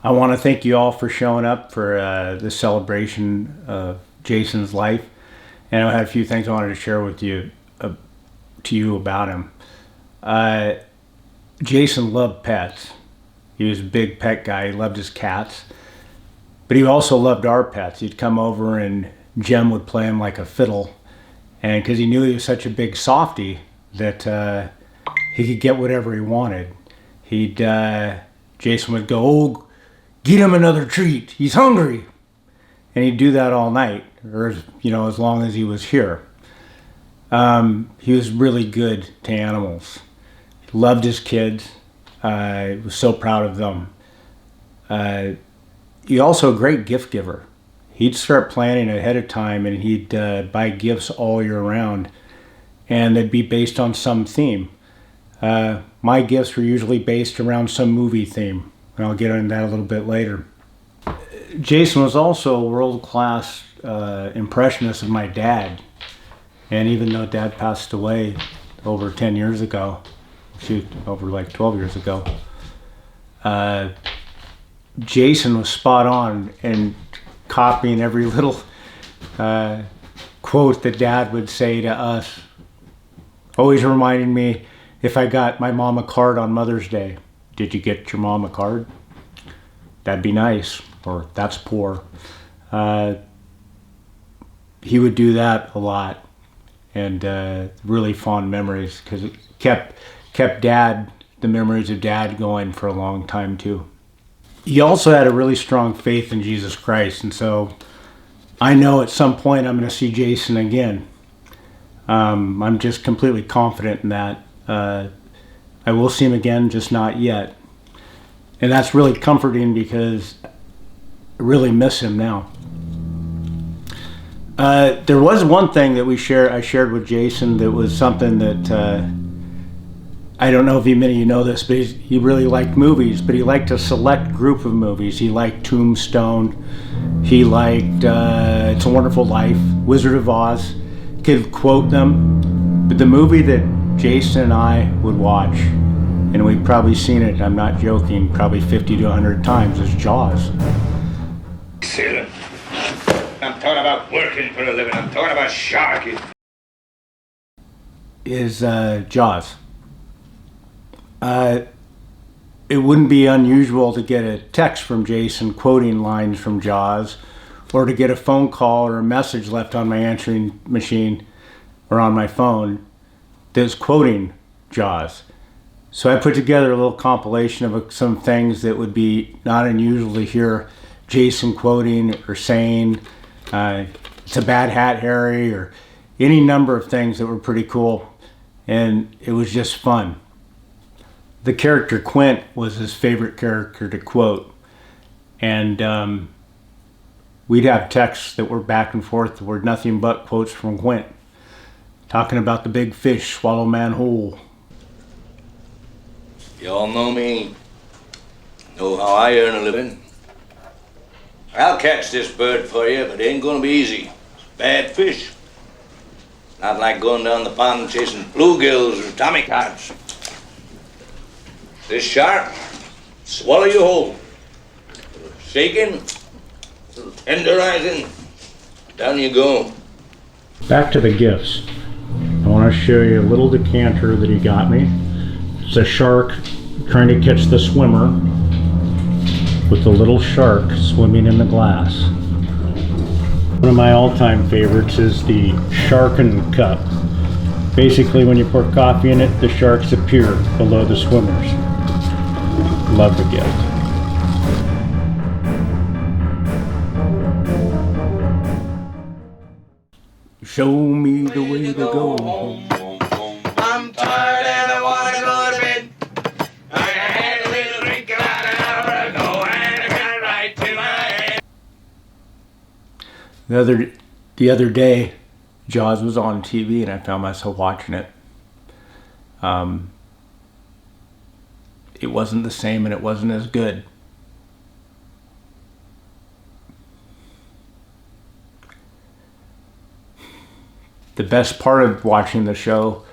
I want to thank you all for showing up for this celebration of Jason's life. And I had a few things I wanted to share with you to you about him. Jason loved pets. He was a big pet guy. He loved his cats. But he also loved our pets. He'd come over and Jem would play him like a fiddle. And because he knew he was such a big softy that he could get whatever he wanted. Jason would go, "Oh, get him another treat. He's hungry." And he'd do that all night, or as long as he was here. He was really good to animals. He loved his kids. He was so proud of them. He also a great gift giver. He'd start planning ahead of time, and he'd buy gifts all year round, and they'd be based on some theme. My gifts were usually based around some movie theme, and I'll get into that a little bit later. Jason was also a world-class impressionist of my dad, and even though Dad passed away over 10 years ago, over like 12 years ago, Jason was spot on and copying every little quote that Dad would say to us. Always reminding me, if I got my mom a card on Mother's Day, "Did you get your mom a card? That'd be nice," or "That's poor." He would do that a lot, and really fond memories, because it kept the memories of Dad going for a long time too. He also had a really strong faith in Jesus Christ, and so I know at some point I'm going to see Jason again. I'm just completely confident in that. I will see him again, just not yet. And that's really comforting because I really miss him now. There was one thing that I shared with Jason that was something that I don't know if many of you know this, but he really liked movies, but he liked a select group of movies. He liked Tombstone. He liked It's a Wonderful Life, Wizard of Oz. Could quote them. But the movie that Jason and I would watch, and we've probably seen it, I'm not joking, probably 50 to 100 times, is Jaws. Sailor. I'm talking about working for a living. I'm talking about sharking. Is Jaws. It wouldn't be unusual to get a text from Jason quoting lines from Jaws, or to get a phone call or a message left on my answering machine or on my phone that's quoting Jaws. So I put together a little compilation of some things that would be not unusual to hear Jason quoting or saying. It's a bad hat, Harry, or any number of things that were pretty cool, and it was just fun. The character Quint was his favorite character to quote, and we'd have texts that were back and forth that were nothing but quotes from Quint, talking about the big fish swallow man whole. You all know me, know how I earn a living. I'll catch this bird for you, but it ain't gonna be easy. It's bad fish. Not like going down the pond chasing bluegills or tommycods. This shark, swallow you whole. Shaking, tenderizing, down you go. Back to the gifts. I want to show you a little decanter that he got me. It's a shark trying to catch the swimmer, with the little shark swimming in the glass. One of my all-time favorites is the Sharkin' Cup. Basically, when you pour coffee in it, the sharks appear below the swimmers. Love the gift. Show me the way to go home. I'm tired and I wanna go to bed. I had a little drink about an hour ago and I got right to my head. The other day, Jaws was on TV and I found myself watching it. It wasn't the same and it wasn't as good. The best part of watching the show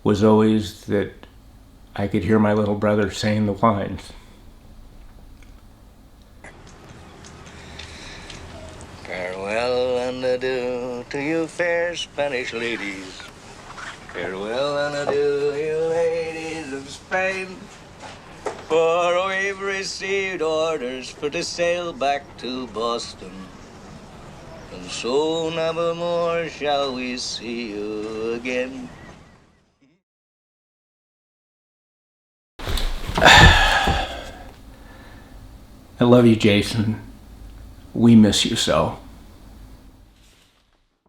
was always that I could hear my little brother saying the lines. Farewell and adieu to you fair Spanish ladies. Farewell and adieu, you ladies of Spain. For we've received orders for to sail back to Boston. And so never more shall we see you again. I love you, Jason. We miss you so.